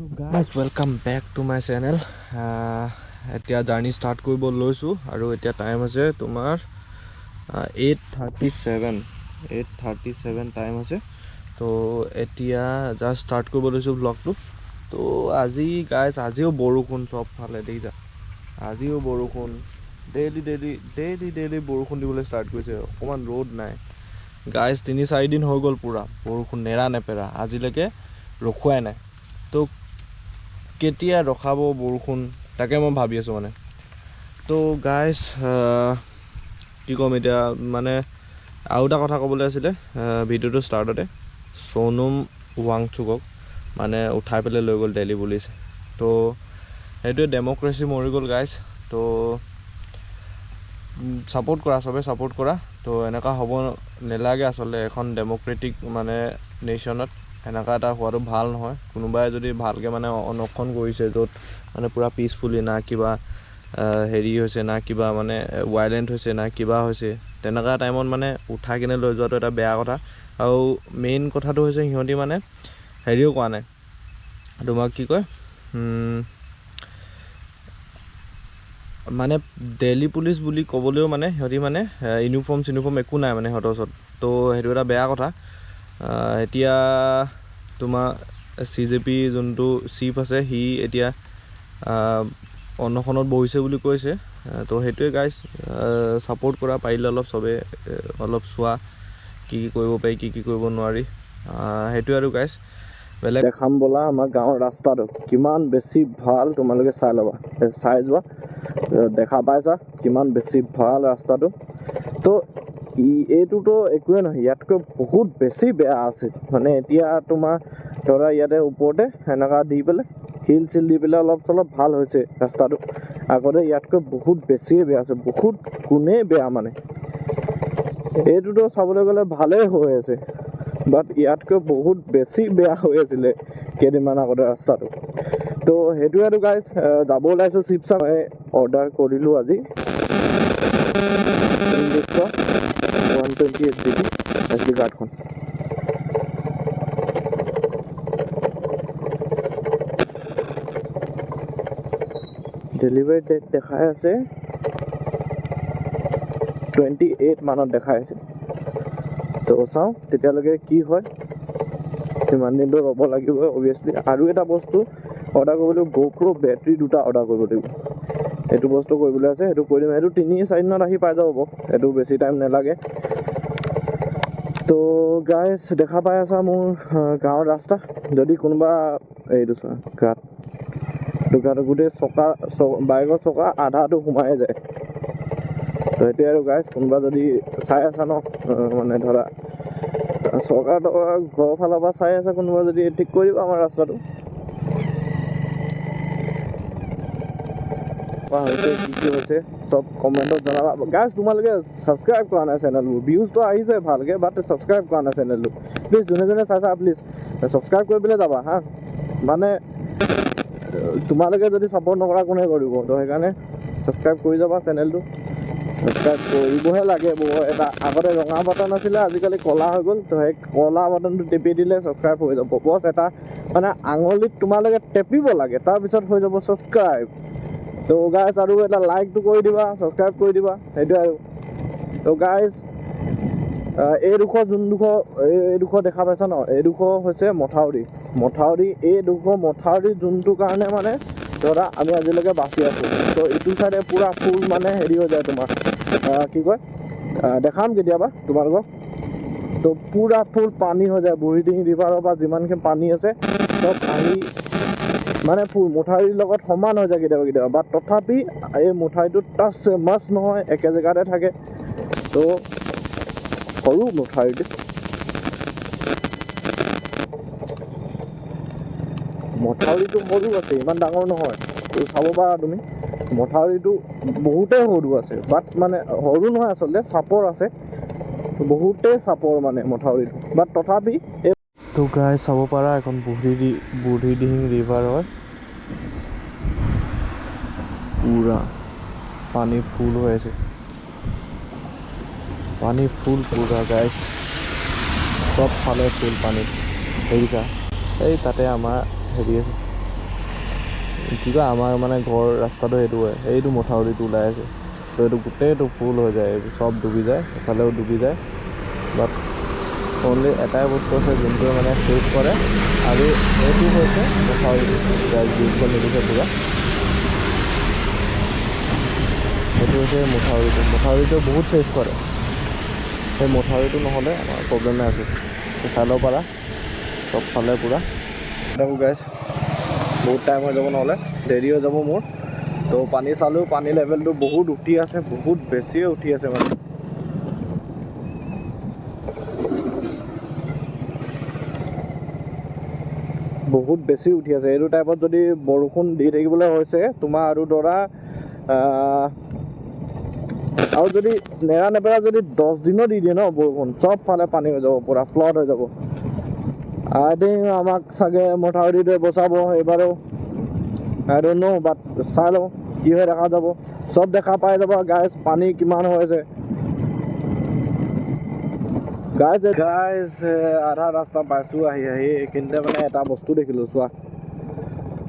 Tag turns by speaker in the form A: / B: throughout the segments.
A: তো guys welcome back to my channel. এতিয়া journey start কৰিব লৈছোঁ আৰু এতিয়া টাইম হৈছে তোমাৰ 8:37 টাইম হৈছে। তো এতিয়া জাষ্ট ষ্টাৰ্ট কৰিব লৈছোঁ ব্লগটো। তো আজিও বৰষুণ চবফালে দেখিছা, আজিও বৰষুণ ডেইলি বৰষুণ দিবলৈ ষ্টাৰ্ট কৰিছে, অকণমান ৰ'দ নাই গাইজ। 3-4 দিন হৈ গ'ল পূৰা বৰষুণ নেৰা নেপেৰা, আজিলৈকে ৰখোৱাই নাই। তো কেতিয়া ৰখাব বৰষুণ তাকে মই ভাবি আছোঁ মানে। তো গাইজ কি ক'ম এতিয়া, মানে আৰু এটা কথা ক'বলৈ আছিলে ভিডিঅ'টো ষ্টাৰ্টতে। সোনম ৱাংচুকক মানে উঠাই পেলাই লৈ গ'ল দিল্লী পুলিচে। তো সেইটোৱে ডেম'ক্ৰেচি মৰি গ'ল গাইজ। তো ছাপোৰ্ট কৰা, চবেই ছাপোৰ্ট কৰা। তো এনেকুৱা হ'ব নালাগে আচলতে, এখন ডেম'ক্ৰেটিক মানে নেশ্যনত এনেকুৱা এটা হোৱাটো ভাল নহয়। কোনোবাই যদি ভালকৈ মানে অনশন কৰিছে য'ত মানে পূৰা পিচফুলি, না কিবা হেৰি হৈছে, না কিবা মানে ভাইলেণ্ট হৈছে, না কিবা হৈছে, তেনেকুৱা টাইমত মানে উঠাই কিনে লৈ যোৱাটো এটা বেয়া কথা। আৰু মেইন কথাটো হৈছে সিহঁতি মানে হেৰিও কোৱা নাই, তোমাক কি কয়, মানে দিল্লী পুলিচ বুলি ক'বলৈও মানে সিহঁতি মানে ইউনিফৰ্ম একো নাই মানে সিহঁতৰ ওচৰত। তো সেইটো এটা বেয়া কথা। এতিয়া তোমাৰ CJP যোনটো চিফ আছে, সি এতিয়া অনশনত বহিছে বুলি কৈছে। তো সেইটোৱে গাইজ, ছাপোৰ্ট কৰা পাৰিলে অলপ, চবে অলপ চোৱা কি কৰিব পাৰি, কি কৰিব নোৱাৰি। সেইটোৱে আৰু গাইজ। বেলেগ দেখাম ব'লা আমাৰ গাঁৱৰ ৰাস্তাটো কিমান বেছি ভাল, তোমালোকে চাই ল'বা, চাই যোৱা। দেখা পাইছা কিমান বেছি ভাল ৰাস্তাটো। তো এইটোতো একোৱে নহয়, ইয়াতকৈ বহুত বেছি বেয়া আছে। মানে এতিয়া তোমাৰ ধৰা ইয়াতে ওপৰতে সেনেকুৱা দি পেলাই শিল চিল দি পেলাই অলপ চলপ ভাল হৈছে ৰাস্তাটো। আগতে ইয়াতকৈ বহুত বেছিয়ে বেয়া আছে, বহুত গুণেই বেয়া। মানে এইটোতো চাবলৈ গ'লে ভালেই হৈ আছে, বাট ইয়াতকৈ বহুত বেছি বেয়া হৈ আছিলে কেইদিনমান আগতে ৰাস্তাটো। তো সেইটোৱেতো গাইজ, যাব ওলাইছোঁ শিৱসাগৰ। অৰ্ডাৰ কৰিলোঁ আজি 128 GB SD কাৰ্ডখন। ডেলিভাৰী ডেট দেখাই আছে 28 মানত দেখাই আছে। তো চাওঁ তেতিয়ালৈকে কি হয়, সিমান দিনটো ৰ'ব লাগিব অভিয়াছলি। আৰু এটা বস্তু অৰ্ডাৰ কৰিবলৈ, GoPro বেটাৰী 2টা অৰ্ডাৰ কৰিব লাগিব। এইটো বস্তু কৰিবলৈ আছে, সেইটো কৰি দিম। সেইটো 3-4 দিনত আহি পাই যাব, সেইটো বেছি টাইম নালাগে। তো গাইজ দেখা পাই আছা মোৰ গাঁৱৰ ৰাস্তা। যদি কোনোবা এইটো চোৱা গাঁত গোটেই চকা বাইকৰ চকা আধাটো সোমাই যায়। তো সেইটোৱে আৰু গাইজ, কোনোবা যদি চাই আছা ন, মানে ধৰা চৰকাৰ ঘৰৰ ফালৰ পৰা চাই আছে, কোনোবা যদি ঠিক কৰি দিব আমাৰ ৰাস্তাটো। কি হৈছে চব কমেণ্টত জনাবা গাইজ। তোমালোকে ছাবস্ক্ৰাইব কৰা নাই চেনেলবোৰ, ভিউজটো আহিছে ভালকৈ, বাট ছাবস্ক্ৰাইব কৰা নাই চেনেলটো। প্লিজ যোনে চাইছা প্লিজ ছাবস্ক্ৰাইব কৰি পেলাই যাবা হা। মানে তোমালোকে যদি ছাপোৰ্ট নকৰা কোনে কৰিব? তো সেইকাৰণে ছাবস্ক্ৰাইব কৰি যাবা চেনেলটো। ছাবস্ক্ৰাইব কৰিবহে লাগে। এটা আগতে ৰঙা বাটন আছিলে, আজিকালি ক'লা হৈ গ'ল। তো সেই ক'লা বাটনটো টেপি দিলে ছাবস্ক্ৰাইব হৈ যাব। বছ এটা মানে আঙুলিত তোমালোকে টেপিব লাগে, তাৰপিছত হৈ যাব ছাবস্ক্ৰাইব। তো গাইজ আৰু এটা লাইকটো কৰি দিবা, ছাবস্ক্ৰাইব কৰি দিবা, সেইটোৱে আৰু। তো গাইজ এইডোখৰ দেখা পাইছা ন, এইডোখৰ হৈছে মথাউৰি। এইডোখৰ মথাউৰি যোনটো কাৰণে মানে ধৰা আমি আজিলৈকে বাচি আছোঁ। তো ইটো চাইডে পূৰা ফুল মানে হেৰি হৈ যায় তোমাৰ, কি কয়, দেখাম কেতিয়াবা তোমালোকক। তো পূৰা ফুল পানী হৈ যায়, বুঢ়ীদিহিং ৰিভাৰৰ পৰা যিমানখিনি পানী আছে চব আহি মানে ফুল মথাউৰিৰ লগত সমান হৈ যায় কেতিয়াবা। বাট তথাপি এই মথাউৰিটো টাচ মাছ নহয়, একে জেগাতে থাকে। তো সৰু মথাউৰিটো সৰু আছে, ইমান ডাঙৰ নহয়। তো চাব পাৰা তুমি, মথাউৰিটো বহুতেই সৰু আছে, বাট মানে সৰু নহয় আচলতে, চাপৰ আছে, বহুতেই চাপৰ মানে মথাউৰিটো, বাট তথাপি তো গাইজ চাব পাৰা এখন বুঢ়ীদিহিং ৰিভাৰ হয়। পূৰা পানী ফুল হৈ আছে, পানী ফুল পূৰা গাইজ, চব ফালে ফুল পানী। দেখিছা, এই তাতে আমাৰ হেৰি আছে, কি কয় আমাৰ মানে ঘৰ ৰাস্তাটো সেইটো মথাউৰিটো ওলাই আছে তো এইটো গোটেইটো ফুল হৈ যায় চব ডুবি যায় এফালেও ডুবি যায় বাট অনলি এটাই বস্তু আছে যোনটোৱে মানে ছেভ কৰে আৰু এইটো হৈছে মথাউৰিটো গুৰুত্ব নিদিছে পূৰা সেইটো হৈছে মথাউৰিটো বহুত ছেভ কৰে সেই মথাউৰিটো নহ'লে আমাৰ প্ৰব্লেম নাই আছে চাই ল'ব পাৰা চব ফালে পূৰা দেখো গাইছ বহুত টাইম হৈ যাব নহ'লে দেৰি হৈ যাব মোৰ তো পানী চালোঁ পানী লেভেলটো বহুত উঠি আছে বহুত বেছিয়ে উঠি আছে মানে বহুত বেছি উঠি আছে এইটো টাইপত যদি বৰষুণ দি থাকিবলৈ হৈছে তোমাৰ আৰু ধৰা আৰু যদি নেৰানেপেৰা যদি 10 দিনো দি দিয়ে ন বৰষুণ চব ফালে পানী হৈ যাব পূৰা ফ্লাড হৈ যাব আই থিংক আমাক চাগে মথাউৰিটোৱে বচাব এইবাৰো আই ডোন্ট নো বাট চাই লওঁ কি হয় দেখা যাব চব দেখা পাই যাব গাইজ পানী কিমান হৈ আছে গাইজ আধা ৰাস্তা পাইছোঁ আহি এইখিনিতে মানে এটা বস্তু দেখিলোঁ চোৱা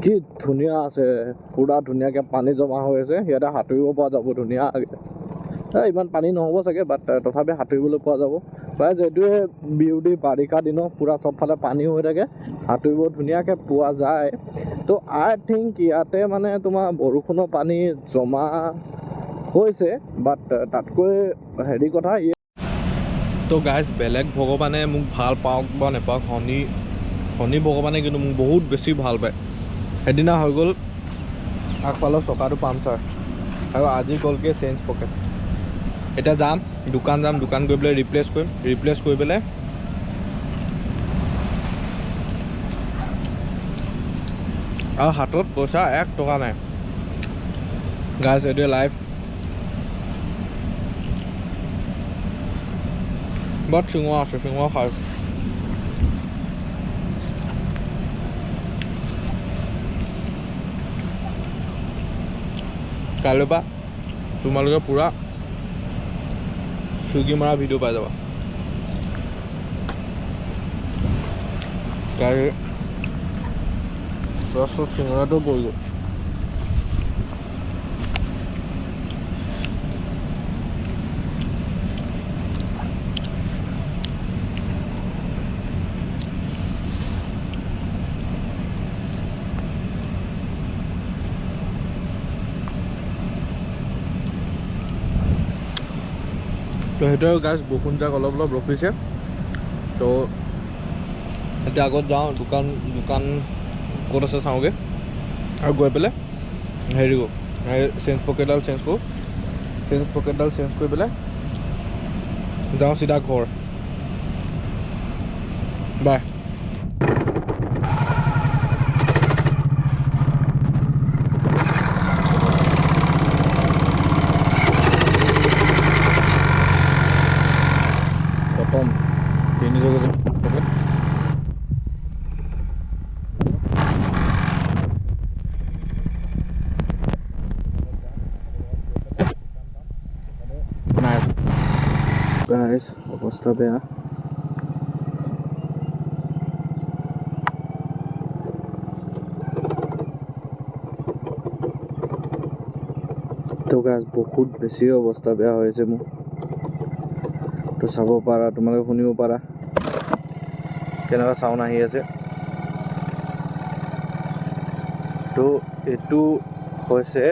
A: কি ধুনীয়া আছে পূৰা ধুনীয়াকৈ পানী জমা হৈ আছে ইয়াতে সাঁতুৰিব পৰা যাব ধুনীয়াকৈ ইমান পানী নহ'ব চাগে বাট তথাপি সাঁতুৰিবলৈ পোৱা যাব প্ৰায় যিহেতুৱে বিউটি বাৰিষা দিনত পূৰা চবফালে পানী হৈ থাকে সাঁতুৰিব ধুনীয়াকৈ পোৱা যায় তো আই থিংক ইয়াতে মানে তোমাৰ বৰষুণৰ পানী জমা হৈছে বাট তাতকৈ হেৰি কথা তো গাইজ বেলেগ ভগৱানে মোক ভাল পাওক বা নেপাওক শনি ভগৱানে কিন্তু মোক বহুত বেছি ভাল পায় সেইদিনা হৈ গ'ল আগফালৰ চকাটো পামচাৰ আৰু আজি গ'লগৈ চেঞ্জ পকেট এতিয়া যাম দোকান গৈ পেলাই ৰিপ্লেচ কৰি পেলাই আৰু হাতত পইচা 1 টকা নাই গাইজ এইটোৱে লাইফ বাট চিঙৰা আছে চিঙৰা খাই কাইলৈ পৰা তোমালোকে পূৰা চুইগি মৰা ভিডিঅ' পাই যাবা কাইলৈ চিঙৰাটো পৰি গ'ল তো সেইটো আৰু গাছ বৰষুণ যাক অলপ ৰখিছে তো এতিয়া আগত যাওঁ দোকান ক'ত আছে চাওঁগৈ আৰু গৈ পেলাই হেৰি কৰোঁ চেঞ্জ পকেটডাল চেঞ্জ কৰি পেলাই যাওঁ চিধা ঘৰ বাই খতম 300 পকেট গাইজ অৱস্থা বেয়া তো গাইজ বহুত বেছি অৱস্থা বেয়া হৈছে মোৰ তো চাব পাৰা তোমালোকে শুনিব পাৰা কেনেকুৱা চাউণ্ড আহি আছে তো এইটো হৈছে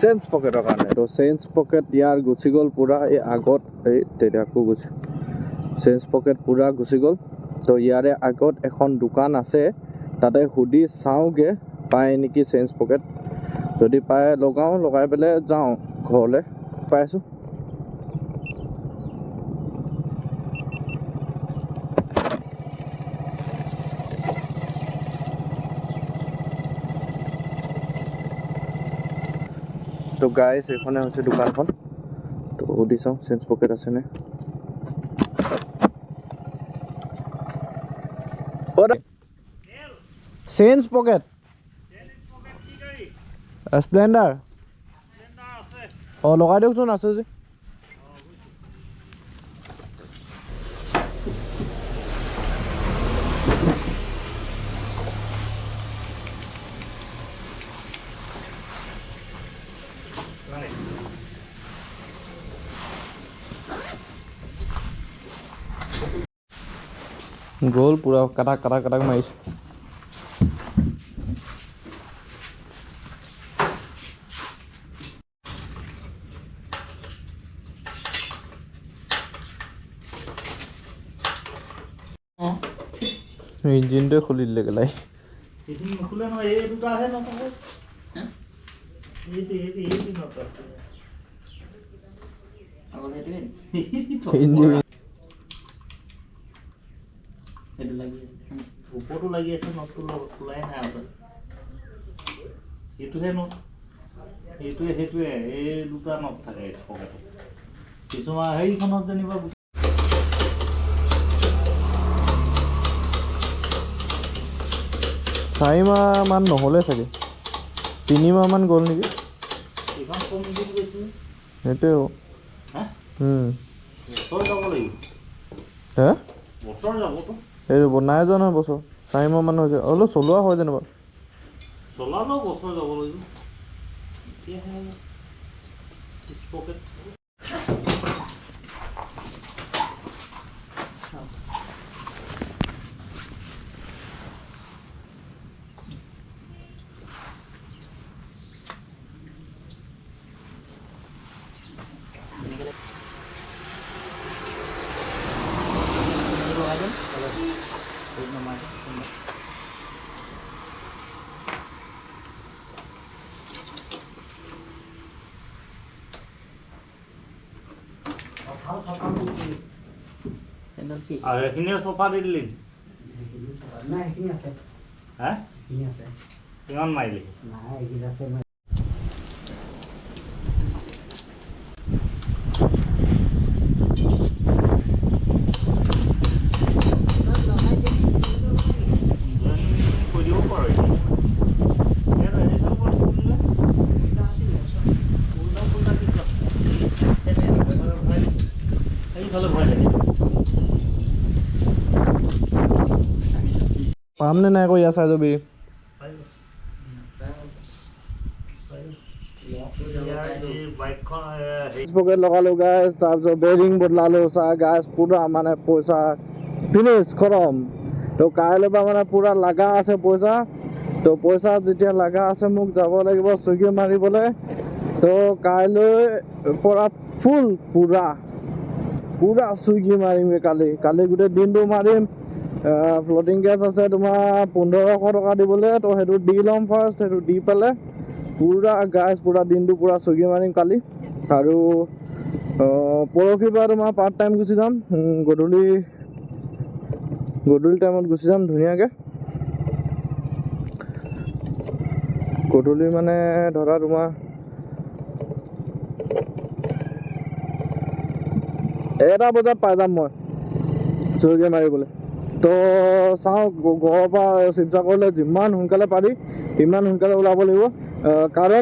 A: চেঞ্জ পকেটৰ কাৰণে তো চেঞ্জ পকেট ইয়াৰ গুচি গ'ল পূৰা এই আগত তেতিয়া আকৌ চেঞ্জ পকেট পূৰা গুচি গ'ল তো ইয়াৰে আগত এখন দোকান আছে তাতে সুধি চাওঁগৈ পায় নেকি চেঞ্জ পকেট যদি পায় লগাই পেলাই যাওঁ ঘৰলৈ পাইছোঁ তো গাইজ এইখনে হৈছে দোকানখন তো সুধি চাওঁ চেঞ্জ পকেট আছেনে চেঞ্জ পকেট স্প্লেণ্ডাৰ অঁ লগাই দিয়কচোন আছে যে গ'ল পুৰা কাটাক মাৰিছে। ইঞ্জিনটোৱে খুলি দিলে গেলাই।
B: ওপৰতো লাগি আছে নটটো খোলাই নাই আৰু সেইটোহে নট সেইটোৱে এই দুটা নট থাকে পকেটত কিছুমান সেইখনত যেনিবা
A: 4 মাহ মান নহ'লে চাগে 3 মাহ মান গ'ল নেকি
B: এইখন কম দিন গৈছে
A: সেইটোৱে
B: হা বছৰ যাব লাগিব
A: হে
B: বছৰ যাবতো
A: এই বনাই যোৱা নহয় বছৰ 4 মাহ মান হৈছে অলপ চলোৱা হয় যেনিবা
B: চলালেও বছৰ যাব লাগিব এতিয়াহে পকেট আৰু এইখিনিও চফা দি দিলি
C: নাই এইখিনি আছে
B: হা
C: এইখিনি আছে
B: কিমান মাৰিলি
C: নাই এইখিনি আছে
B: কৰিব পাৰোঁ এইফালে ভয় লাগে
A: পাম নে নাই আকৌ ইয়াৰ চাই যাবি পকেট লগালো গাইজ তাৰপিছত বেৰিং বদলালো চাহ গাইজ পুৰা মানে পইচা ফিনিছ খতম তো কাইলৈ পৰা মানে পুৰা লাগা আছে পইচা তো পইচা যেতিয়া লাগা আছে মোক যাব লাগিব চুইগি মাৰিবলৈ তো কাইলৈ পৰা ফুল পুৰা চুইগি মাৰিম কালি গোটেই দিনটো মাৰিম ফ্লোটিং গেছ আছে তোমাৰ 1500 টকা দিবলৈ তো সেইটো দি ল'ম ফাৰ্ষ্ট সেইটো দি পেলাই পুৰা গাইজ পুৰা দিনটো পুৰা চুইগি মাৰিম কালি আৰু পৰহিৰ পৰা তোমাৰ পাৰ্ট টাইম গুচি যাম গধূলি টাইমত গুচি যাম ধুনীয়াকৈ গধূলি মানে ধৰা তোমাৰ 1 বজাত পাই যাম মই চুইগি মাৰিবলৈ তো চাওঁ ঘৰৰ পৰা শিৱসাগৰলৈ যিমান সোনকালে পাৰি সিমান সোনকালে ওলাব লাগিব কাৰণ